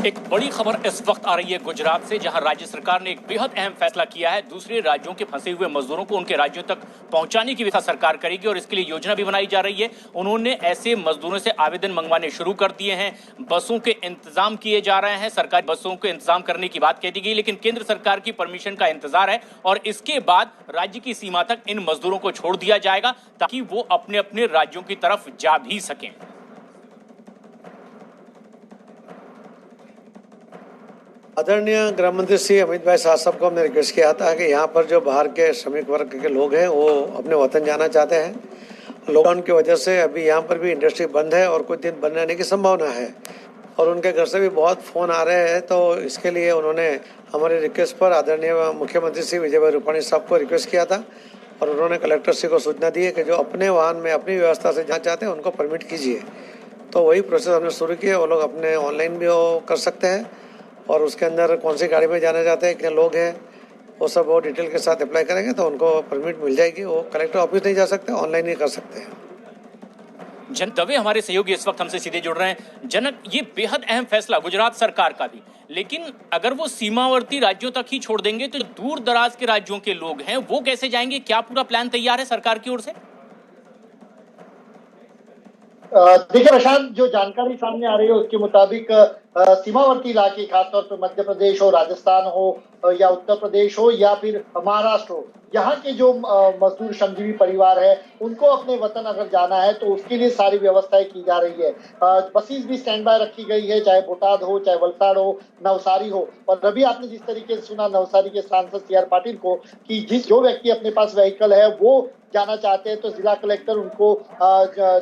एक बड़ी खबर इस वक्त आ रही है गुजरात से, जहां राज्य सरकार ने एक बेहद अहम फैसला किया है। दूसरे राज्यों के फंसे हुए मजदूरों को उनके राज्यों तक पहुंचाने की व्यवस्था सरकार करेगी और इसके लिए योजना भी बनाई जा रही है। उन्होंने ऐसे मजदूरों से आवेदन मंगवाने शुरू कर दिए हैं। बसों के इंतजाम किए जा रहे हैं। सरकारी बसों के इंतजाम करने की बात कह दी गई, लेकिन केंद्र सरकार की परमिशन का इंतजार है और इसके बाद राज्य की सीमा तक इन मजदूरों को छोड़ दिया जाएगा ताकि वो अपने अपने राज्यों की तरफ जा भी सकें। आदरणीय गृह मंत्री श्री अमित भाई शाह साहब को हमने रिक्वेस्ट किया था कि यहाँ पर जो बाहर के श्रमिक वर्ग के लोग हैं वो अपने वतन जाना चाहते हैं। लॉकडाउन की वजह से अभी यहाँ पर भी इंडस्ट्री बंद है और कुछ दिन बंद रहने की संभावना है और उनके घर से भी बहुत फ़ोन आ रहे हैं। तो इसके लिए उन्होंने हमारी रिक्वेस्ट पर आदरणीय मुख्यमंत्री श्री विजय भाई रूपाणी साहब को रिक्वेस्ट किया था और उन्होंने कलेक्टर श्री को सूचना दी है कि जो अपने वाहन में अपनी व्यवस्था से जाना चाहते हैं उनको परमिट कीजिए। तो वही प्रोसेस हमने शुरू किया। वो लोग अपने ऑनलाइन भी वो कर सकते हैं और उसके अंदर कौन सी गाड़ी में जाना चाहते हैं, कितने लोग हैं, वो सब वो डिटेल के साथ अप्लाई करेंगे तो उनको परमिट मिल जाएगी। वो कलेक्टर ऑफिस नहीं जा सकते, ऑनलाइन ही कर सकते हैं। जनक दवे हमारे सहयोगी इस वक्त हमसे सीधे जुड़ रहे हैं। जनक, ये बेहद अहम फैसला गुजरात सरकार का भी, लेकिन अगर वो सीमावर्ती राज्यों तक ही छोड़ देंगे तो दूर दराज के राज्यों के लोग हैं वो कैसे जाएंगे? क्या पूरा प्लान तैयार है सरकार की ओर से? देखिए प्रशांत, जो जानकारी सामने आ रही है उसके मुताबिक सीमावर्ती इलाके, खासतौर पर मध्य प्रदेश हो, राजस्थान हो या उत्तर प्रदेश हो या फिर महाराष्ट्र हो, यहाँ के जो मजदूर श्रमजीवी परिवार है उनको अपने वतन अगर जाना है तो उसके लिए सारी व्यवस्थाएं की जा रही है। बसेस भी स्टैंड बाय रखी गई है, चाहे बोटाद हो, चाहे वलसाड़ हो, नवसारी हो। और अभी आपने जिस तरीके से सुना नवसारी के सांसद CR पाटिल को कि जो व्यक्ति अपने पास व्हीकल है वो जाना चाहते हैं तो जिला कलेक्टर उनको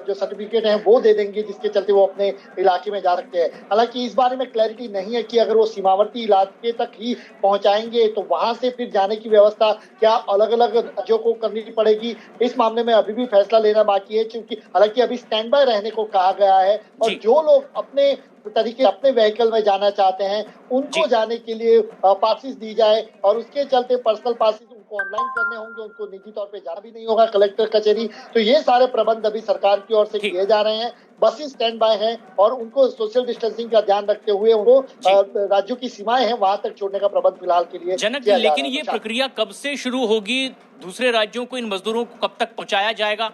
जो सर्टिफिकेट है वो दे देंगे, जिसके चलते वो अपने इलाके में जा सकते हैं। हालांकि इस बारे में क्लैरिटी नहीं है कि अगर वो सीमावर्ती इलाके तक ही पहुंचाएंगे तो वहां से फिर जाने की व्यवस्था क्या अलग अलग राज्यों को करनी पड़ेगी। इस मामले में अभी भी फैसला लेना बाकी है, क्योंकि हालांकि अभी स्टैंड बाय रहने को कहा गया है और जो लोग अपने तरीके अपने व्हीकल में जाना चाहते हैं उनको जाने के लिए पासिस दी जाए और उसके चलते पर्सनल पासिस उनको ऑनलाइन करने होंगे, उनको निजी तौर पे जाना भी नहीं होगा कलेक्टर कचहरी। तो ये सारे प्रबंध अभी सरकार की ओर से किए जा रहे हैं। बसेस स्टैंड बाय है और उनको सोशल डिस्टेंसिंग का ध्यान रखते हुए उनको राज्यों की सीमाएं हैं वहां तक छोड़ने का प्रबंध फिलहाल के लिए जनक, लेकिन ये प्रक्रिया कब से शुरू होगी? दूसरे राज्यों को इन मजदूरों को कब तक पहुंचाया जाएगा?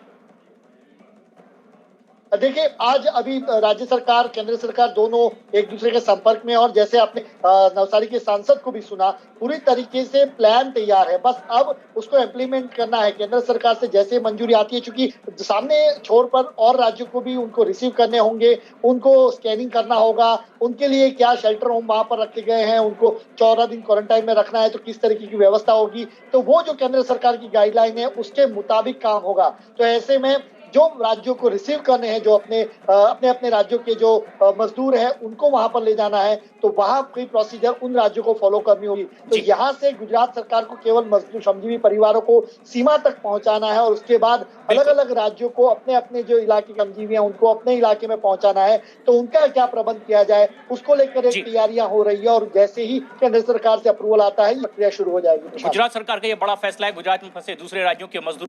देखिए, आज अभी राज्य सरकार केंद्र सरकार दोनों एक दूसरे के संपर्क में, और जैसे आपने नवसारी के सांसद को भी सुना, पूरी तरीके से प्लान तैयार है। बस अब उसको इम्प्लीमेंट करना है। केंद्र सरकार से जैसे मंजूरी आती है, चूंकि सामने छोर पर और राज्यों को भी उनको रिसीव करने होंगे, उनको स्कैनिंग करना होगा, उनके लिए क्या शेल्टर होम वहां पर रखे गए हैं, उनको 14 दिन क्वारंटाइन में रखना है तो किस तरीके की व्यवस्था होगी, तो वो जो केंद्र सरकार की गाइडलाइन है उसके मुताबिक काम होगा। तो ऐसे में जो राज्यों को रिसीव करने हैं, जो अपने राज्यों के जो मजदूर हैं उनको वहां पर ले जाना है, तो वहां की प्रोसीजर उन राज्यों को फॉलो करनी होगी। तो यहाँ से गुजरात सरकार को केवल मजदूर श्रमजीवी परिवारों को सीमा तक पहुंचाना है और उसके बाद अलग अलग राज्यों को अपने अपने जो इलाके के श्रमजीवी हैं उनको अपने इलाके में पहुंचाना है। तो उनका क्या प्रबंध किया जाए उसको लेकर तैयारियां हो रही है और जैसे ही केंद्र सरकार से अप्रूवल आता है ये प्रक्रिया शुरू हो जाएगी। गुजरात सरकार का ये बड़ा फैसला है। गुजरात में फंसे दूसरे राज्यों के मजदूर